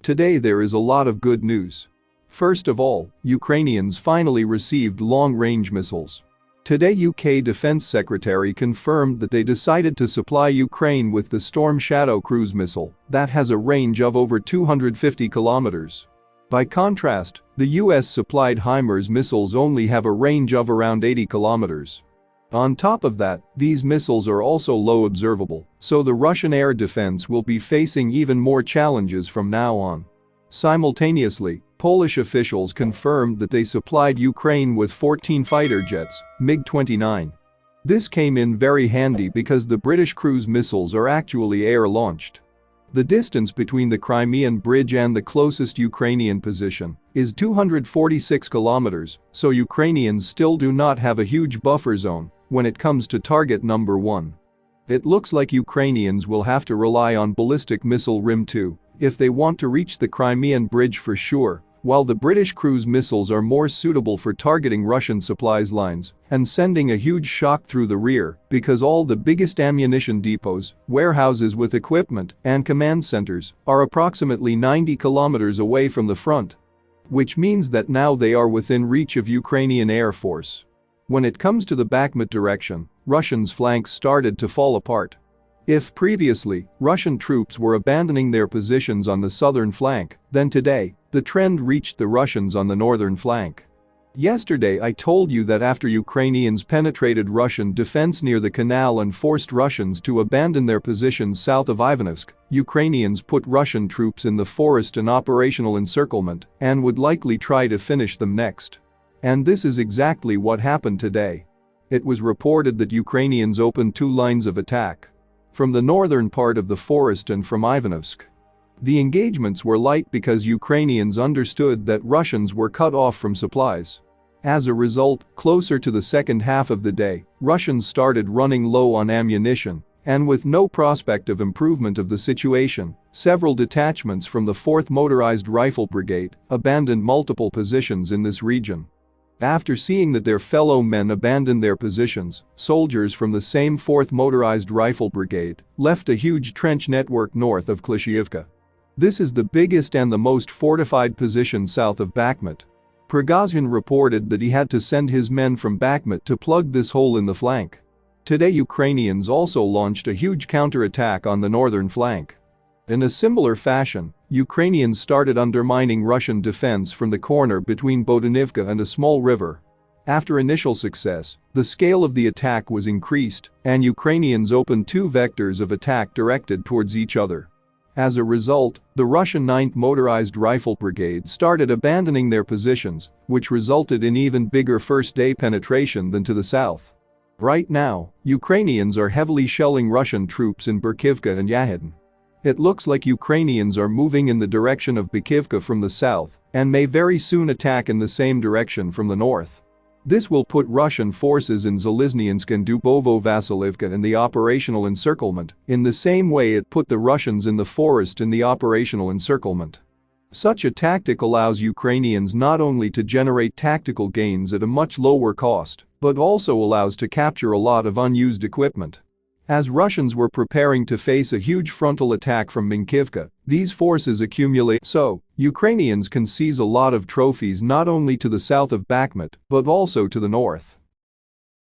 Today there is a lot of good news. First of all, Ukrainians finally received long-range missiles. Today UK Defense Secretary confirmed that they decided to supply Ukraine with the Storm Shadow cruise missile that has a range of over 250 kilometers. By contrast, the US-supplied HIMARS missiles only have a range of around 80 kilometers. On top of that, these missiles are also low observable, so the Russian air defense will be facing even more challenges from now on. Simultaneously, Polish officials confirmed that they supplied Ukraine with 14 fighter jets, MiG-29. This came in very handy because the British cruise missiles are actually air-launched. The distance between the Crimean Bridge and the closest Ukrainian position is 246 kilometers, so Ukrainians still do not have a huge buffer zone when it comes to target number 1. It looks like Ukrainians will have to rely on ballistic missile RIM-2 if they want to reach the Crimean Bridge for sure, while the British cruise missiles are more suitable for targeting Russian supplies lines and sending a huge shock through the rear because all the biggest ammunition depots, warehouses with equipment, and command centers are approximately 90 kilometers away from the front. Which means that now they are within reach of Ukrainian Air Force. When it comes to the Bakhmut direction, Russians' flanks started to fall apart. If previously, Russian troops were abandoning their positions on the southern flank, then today, the trend reached the Russians on the northern flank. Yesterday I told you that after Ukrainians penetrated Russian defense near the canal and forced Russians to abandon their positions south of Ivanovsk, Ukrainians put Russian troops in the forest in operational encirclement and would likely try to finish them next. And this is exactly what happened today. It was reported that Ukrainians opened 2 lines of attack. From the northern part of the forest and from Ivanovsk. The engagements were light because Ukrainians understood that Russians were cut off from supplies. As a result, closer to the second half of the day, Russians started running low on ammunition, and with no prospect of improvement of the situation, several detachments from the 4th Motorized Rifle Brigade abandoned multiple positions in this region. After seeing that their fellow men abandoned their positions, soldiers from the same 4th Motorized Rifle Brigade left a huge trench network north of Klishchiivka. This is the biggest and the most fortified position south of Bakhmut. Prigozhin reported that he had to send his men from Bakhmut to plug this hole in the flank. Today Ukrainians also launched a huge counterattack on the northern flank. In a similar fashion, Ukrainians started undermining Russian defense from the corner between Bodanivka and a small river. After initial success, the scale of the attack was increased, and Ukrainians opened 2 vectors of attack directed towards each other. As a result, the Russian 9th Motorized Rifle Brigade started abandoning their positions, which resulted in even bigger first-day penetration than to the south. Right now, Ukrainians are heavily shelling Russian troops in Berkivka and Yahidin. It looks like Ukrainians are moving in the direction of Berkivka from the south and may very soon attack in the same direction from the north. This will put Russian forces in Zaliznyinsk and Dubovo-Vasilivka in the operational encirclement, in the same way it put the Russians in the forest in the operational encirclement. Such a tactic allows Ukrainians not only to generate tactical gains at a much lower cost, but also allows to capture a lot of unused equipment. As Russians were preparing to face a huge frontal attack from Minkivka, these forces accumulate, so Ukrainians can seize a lot of trophies not only to the south of Bakhmut but also to the north.